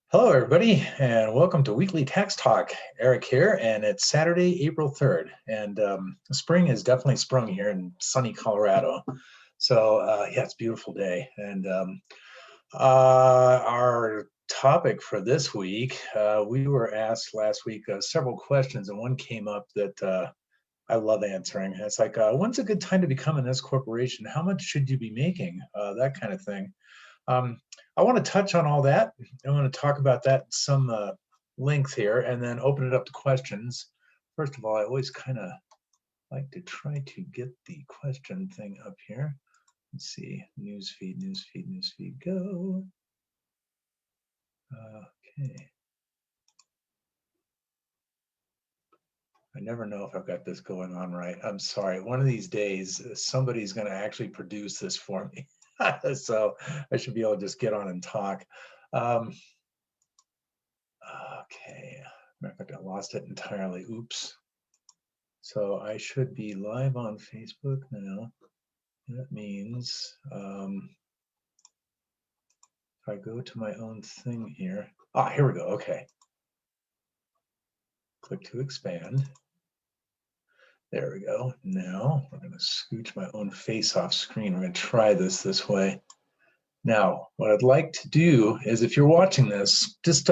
Hello, everybody, and welcome to Weekly Tax Talk. Eric here, and it's Saturday, April 3rd, and spring has definitely sprung here in sunny Colorado. So, yeah, it's a beautiful day. And our topic for this week, we were asked last week several questions, and one came up that I love answering. It's like, when's a good time to become an S corporation? How much should you be making? That kind of thing. Um, I want to touch on all that. I want to talk about that in some length here and then open it up to questions. First of all, I always kind of like to try to get the question thing up here. Let's see, newsfeed, newsfeed, newsfeed, go. Okay. I never know if I've got this going on right. I'm sorry. One of these days, somebody's going to actually produce this for me. So I should be able to just get on and talk. Um, Okay, matter of fact, I lost it entirely. Oops. So I should be live on Facebook now. That means if I go to my own thing here. Ah, here we go. Okay. Click to expand. There we go. Now we're going to scooch my own face off screen. We're going to try this way. Now, what I'd like to do is if you're watching this, just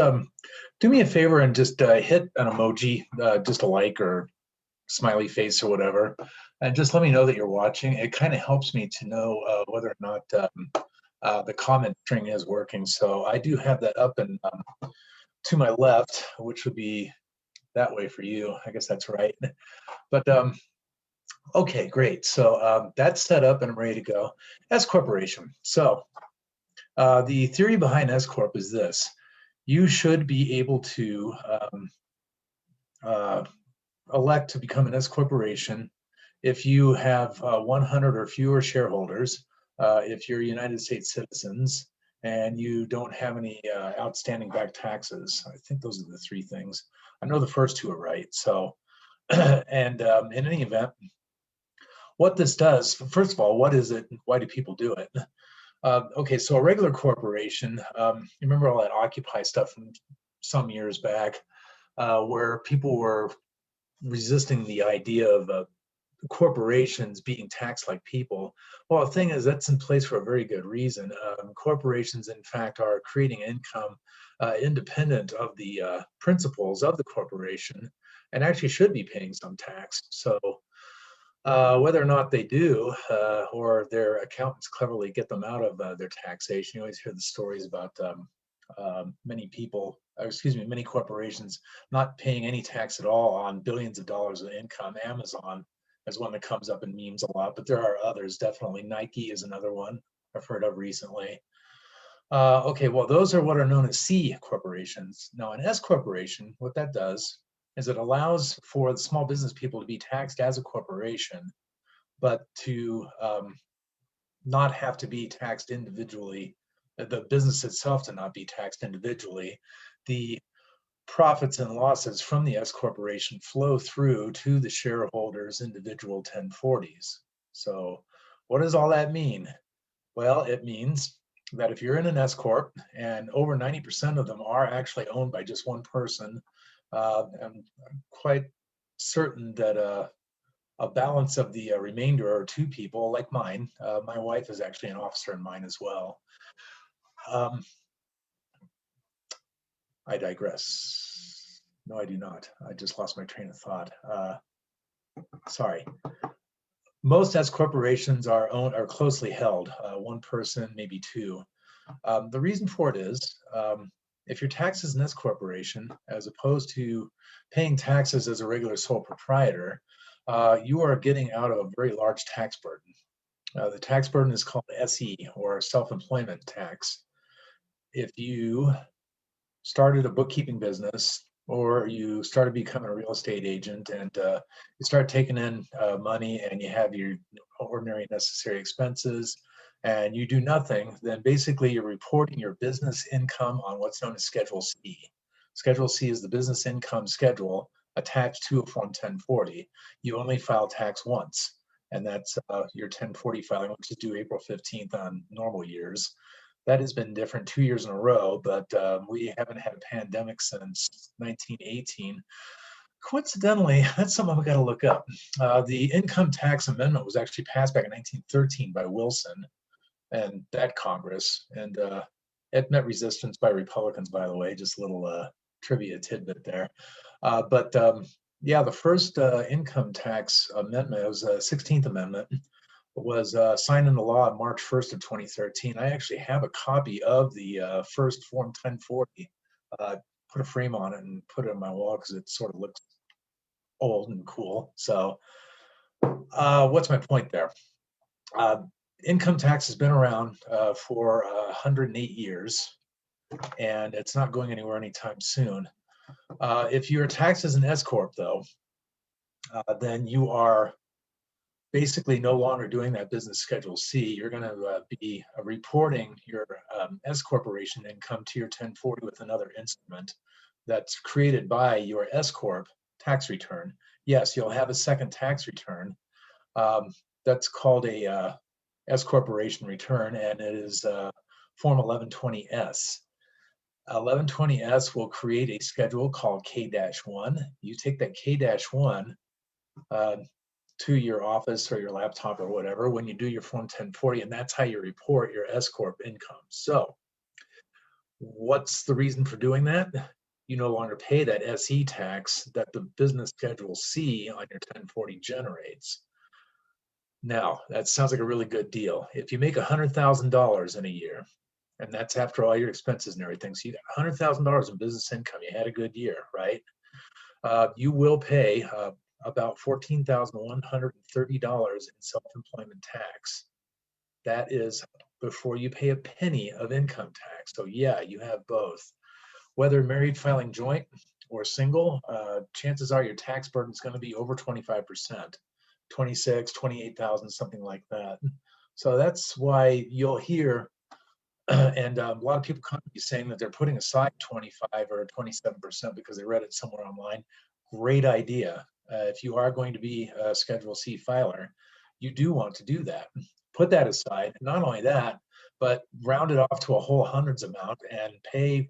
do me a favor and just hit an emoji, just a like or smiley face or whatever, and just let me know that you're watching. It kind of helps me to know whether or not the comment string is working. So I do have that up and to my left, which would be that way for you. I guess that's right. But okay, great. So that's set up and I'm ready to go. S corporation. So the theory behind S corp is this: you should be able to uh, elect to become an S corporation if you have 100 or fewer shareholders, if you're United States citizens, and you don't have any outstanding back taxes. I think those are the three things. I know the first two are right. So, and in any event, what this does, first of all, what is it? Why do people do it? Okay, so a regular corporation, you remember all that Occupy stuff from some years back, where people were resisting the idea of corporations being taxed like people. Well, the thing is, that's in place for a very good reason. Corporations, in fact, are creating income independent of the principles of the corporation and actually should be paying some tax. So, whether or not they do, or their accountants cleverly get them out of their taxation, you always hear the stories about many people, excuse me, many corporations not paying any tax at all on billions of dollars of income. Amazon is one that comes up in memes a lot, but there are others. Definitely, Nike is another one I've heard of recently. Okay, well, those are what are known as C corporations. Now, an S corporation, what that does is it allows for the small business people to be taxed as a corporation, but to not have to be taxed individually, the business itself to not be taxed individually. The profits and losses from the S corporation flow through to the shareholders' individual 1040s. So, what does all that mean? Well, it means that if you're in an S corp and over 90% of them are actually owned by just one person, I'm quite certain that a balance of the remainder are two people like mine. My wife is actually an officer in mine as well. Um, I digress. No, I do not. I just lost my train of thought. Sorry. Most S corporations are closely held, one person, maybe two. The reason for it is if your tax is an S corporation, as opposed to paying taxes as a regular sole proprietor, you are getting out of a very large tax burden. The tax burden is called SE, or self-employment tax. If you started a bookkeeping business or you started becoming a real estate agent and you start taking in money and you have your ordinary necessary expenses and you do nothing, then basically you're reporting your business income on what's known as Schedule C. Schedule C is the business income schedule attached to a Form 1040. You only file tax once, and that's your 1040 filing, which is due April 15th on normal years. That has been different 2 years in a row, but we haven't had a pandemic since 1918. Coincidentally, that's something we got to look up. The income tax amendment was actually passed back in 1913 by Wilson and that Congress, and it met resistance by Republicans, by the way. Just a little trivia tidbit there. But yeah, the first income tax amendment, it was a 16th Amendment, was signed into law on March 1st of 2013. I actually have a copy of the first Form 1040. Put a frame on it and put it on my wall because it sort of looks old and cool. So what's my point there? Income tax has been around for 108 years, and it's not going anywhere anytime soon. If you're taxed as an S corp, though, then you are basically no longer doing that business Schedule C. You're going to be reporting your S corporation income to your 1040 with another instrument that's created by your S corp tax return. Yes, you'll have a second tax return. That's called a S corporation return, and it is Form 1120S. 1120S will create a schedule called K-1. You take that K-1 to your office or your laptop or whatever when you do your Form 1040, and that's how you report your S corp income. So what's the reason for doing that? You no longer pay that SE tax that the business Schedule C on your 1040 generates. Now, that sounds like a really good deal. If you make $100,000 in a year, and that's after all your expenses and everything, so you got $100,000 in business income, you had a good year, right? You will pay about $14,130 in self-employment tax. That is before you pay a penny of income tax. So yeah, you have both. Whether married filing joint or single, chances are your tax burden is going to be over 25%, 26, 28,000, something like that. So that's why you'll hear and a lot of people come to me saying that they're putting aside 25 or 27% because they read it somewhere online. Great idea. If you are going to be a Schedule C filer, you do want to do that. Put that aside. Not only that, but round it off to a whole hundreds amount and pay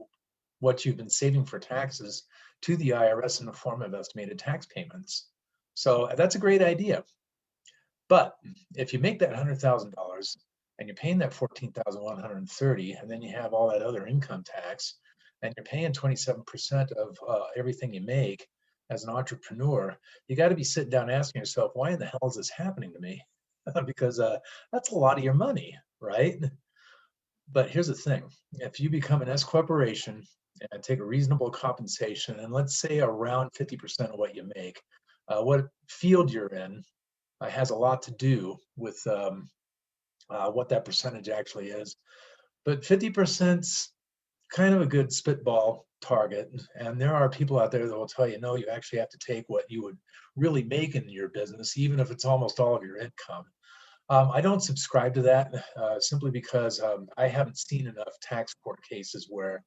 what you've been saving for taxes to the IRS in the form of estimated tax payments. So that's a great idea. But if you make that $100,000 and you're paying that 14,130, and then you have all that other income tax, and you're paying 27% of everything you make as an entrepreneur, you got to be sitting down asking yourself, why in the hell is this happening to me? Because that's a lot of your money, right? But here's the thing: if you become an S corporation and take a reasonable compensation, and let's say around 50% of what you make, what field you're in has a lot to do with what that percentage actually is. But 50%'s kind of a good spitball target. And there are people out there that will tell you, no, you actually have to take what you would really make in your business, even if it's almost all of your income. I don't subscribe to that simply because I haven't seen enough tax court cases where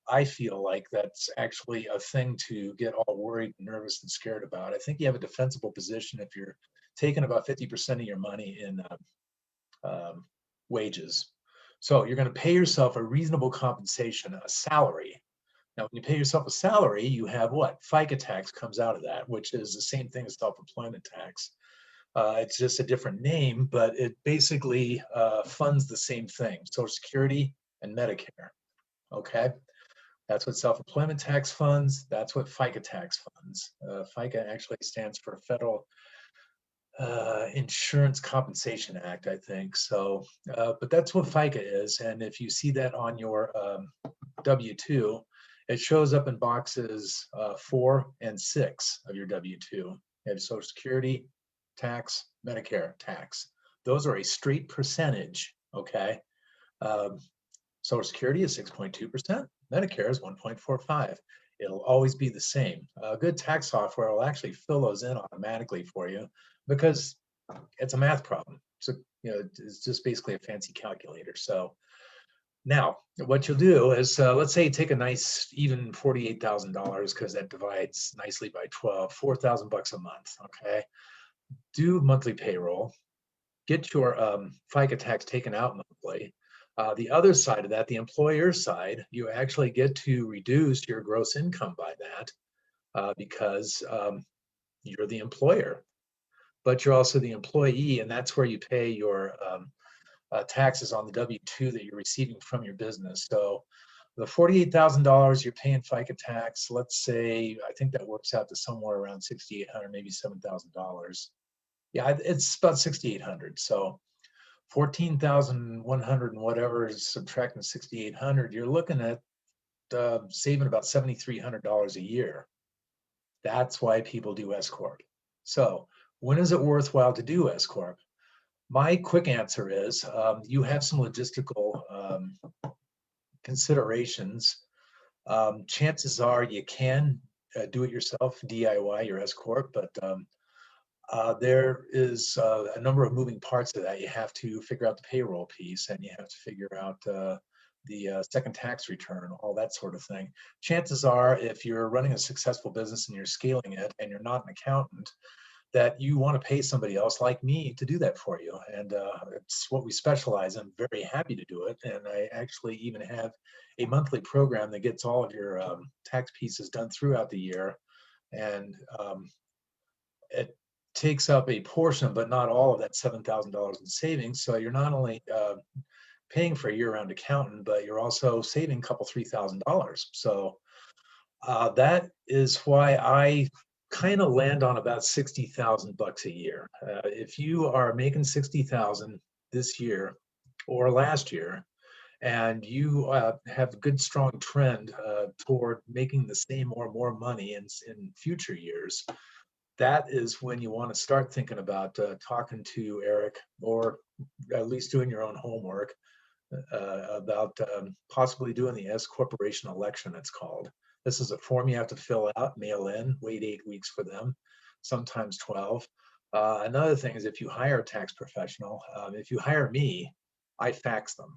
I feel like that's actually a thing to get all worried, nervous, and scared about. I think you have a defensible position if you're taking about 50% of your money in wages. So you're going to pay yourself a reasonable compensation, a salary. Now, when you pay yourself a salary, you have what? FICA tax comes out of that, which is the same thing as self-employment tax. It's just a different name, but it basically funds the same thing, Social Security and Medicare. Okay, that's what self-employment tax funds. That's what FICA tax funds. FICA actually stands for Federal Insurance Compensation Act, I think. So, but that's what FICA is. And if you see that on your W-2, it shows up in boxes 4 and 6 of your W-2. You have Social Security tax, Medicare tax. Those are a straight percentage, okay? Social Security is 6.2%, Medicare is 1.45. It'll always be the same. Good tax software will actually fill those in automatically for you because it's a math problem. So, it's just basically a fancy calculator. So now what you'll do is, let's say you take a nice even $48,000 because that divides nicely by 12, $4,000 a month, okay? Do monthly payroll, get your FICA tax taken out monthly. The other side of that, the employer side, you actually get to reduce your gross income by that because you're the employer, but you're also the employee, and that's where you pay your taxes on the W-2 that you're receiving from your business. So the $48,000 you're paying FICA tax, let's say, I think that works out to somewhere around $6,800, maybe $7,000. Yeah, it's about 6,800. So 14,100 and whatever is subtracting 6,800, you're looking at saving about $7,300 a year. That's why people do S Corp. So when is it worthwhile to do S Corp? My quick answer is you have some logistical considerations. Chances are you can do it yourself, DIY your S Corp, but there is a number of moving parts of that. You have to figure out the payroll piece, and you have to figure out the second tax return, all that sort of thing. Chances are, if you're running a successful business and you're scaling it and you're not an accountant, that you want to pay somebody else like me to do that for you. And it's what we specialize in. I'm very happy to do it. And I actually even have a monthly program that gets all of your tax pieces done throughout the year. And it takes up a portion, but not all of that $7,000 in savings. So you're not only paying for a year-round accountant, but you're also saving a couple $3,000. So that is why I kind of land on about 60,000 bucks a year. If you are making 60,000 this year or last year, and you have a good strong trend toward making the same or more money in future years, that is when you want to start thinking about talking to Eric, or at least doing your own homework about possibly doing the S Corporation election, it's called. This is a form you have to fill out, mail in, wait 8 weeks for them, sometimes 12. Another thing is, if you hire a tax professional, if you hire me, I fax them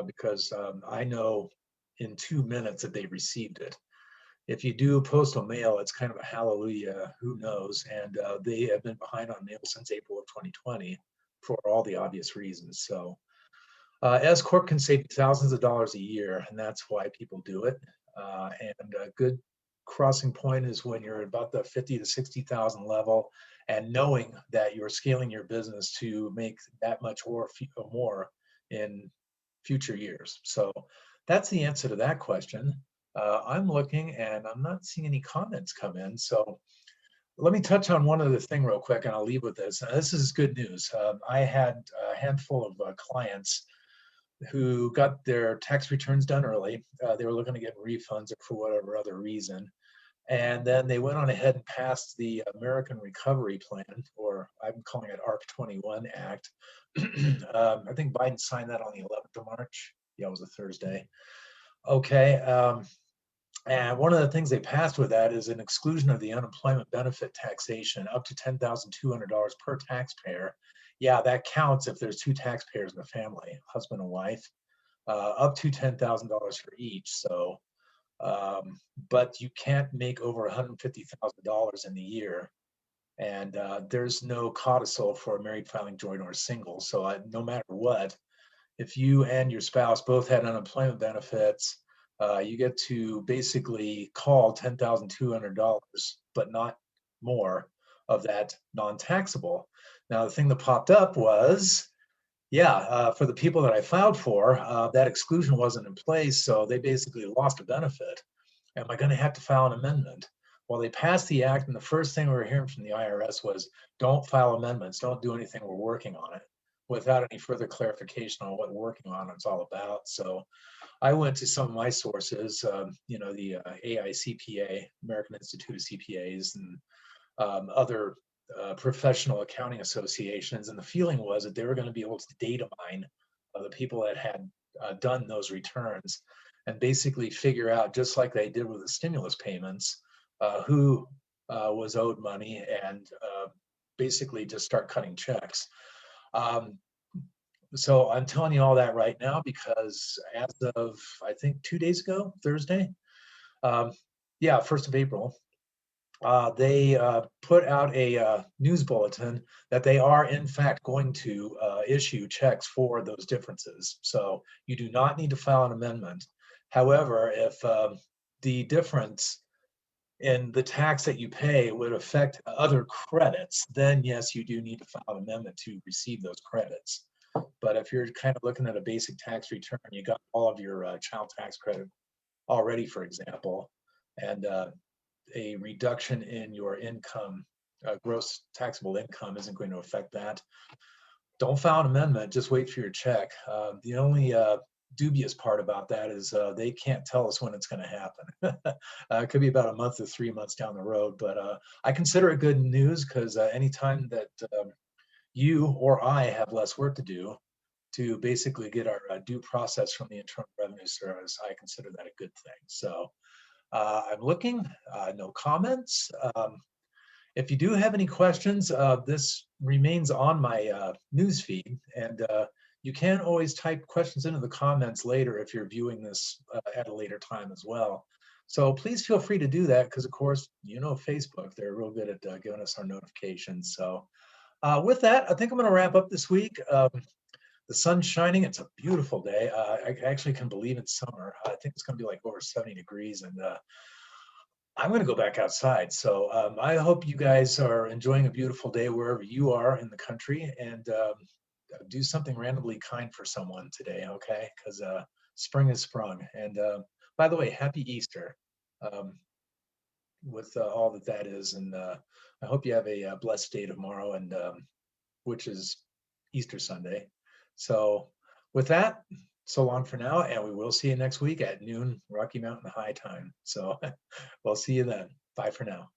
because I know in 2 minutes that they received it. If you do postal mail, it's kind of a hallelujah, who knows? And they have been behind on mail since April of 2020 for all the obvious reasons. So S Corp can save thousands of dollars a year, and that's why people do it. And a good crossing point is when you're about the 50 to 60,000 level, and knowing that you're scaling your business to make that much or more in future years. So that's the answer to that question. I'm looking and I'm not seeing any comments come in. So let me touch on one other thing real quick, and I'll leave with this. This is good news. I had a handful of clients who got their tax returns done early. They were looking to get refunds for whatever other reason. And then they went on ahead and passed the American Recovery Plan, or I'm calling it ARP-21 Act. I think Biden signed that on the 11th of March. Yeah, it was a Thursday. Okay. And one of the things they passed with that is an exclusion of the unemployment benefit taxation up to $10,200 per taxpayer. Yeah, that counts if there's two taxpayers in the family, husband and wife, up to $10,000 for each. So, but you can't make over $150,000 in a year. And there's no codicil for a married, filing joint, or single. So no matter what, if you and your spouse both had unemployment benefits, you get to basically call $10,200, but not more of that non-taxable. Now, the thing that popped up was, yeah, for the people that I filed for, that exclusion wasn't in place, so they basically lost a benefit. Am I going to have to file an amendment? Well, they passed the act, and the first thing we were hearing from the IRS was, don't file amendments, don't do anything, we're working on it, without any further clarification on what working on it's all about. So I went to some of my sources, the AICPA, American Institute of CPAs, and other professional accounting associations. And the feeling was that they were going to be able to data mine the people that had done those returns and basically figure out, just like they did with the stimulus payments, who was owed money, and basically just start cutting checks. So I'm telling you all that right now because as of, I think, 2 days ago, Thursday, 1st of April, they put out a news bulletin that they are in fact going to issue checks for those differences. So you do not need to file an amendment. However, if the difference in the tax that you pay would affect other credits, then yes, you do need to file an amendment to receive those credits. But if you're kind of looking at a basic tax return, you got all of your child tax credit already, for example, and a reduction in your income, gross taxable income isn't going to affect that. Don't file an amendment, just wait for your check. The only dubious part about that is they can't tell us when it's going to happen. It could be about a month or 3 months down the road, but I consider it good news because anytime that you or I have less work to do to basically get our due process from the Internal Revenue Service, I consider that a good thing. So I'm looking, no comments. If you do have any questions, this remains on my news feed, and you can always type questions into the comments later if you're viewing this at a later time as well. So please feel free to do that because, of course, you know Facebook, they're real good at giving us our notifications. So with that, I think I'm going to wrap up this week. The sun's shining. It's a beautiful day. I actually can believe it's summer. I think it's going to be like over 70 degrees, and I'm going to go back outside. So I hope you guys are enjoying a beautiful day wherever you are in the country, and do something randomly kind for someone today, okay? Because spring is sprung. And by the way, happy Easter um, with all that that is. And I hope you have a blessed day tomorrow, and which is Easter Sunday. So with that, so long for now, and we will see you next week at noon Rocky Mountain High time. So we'll see you then. Bye for now.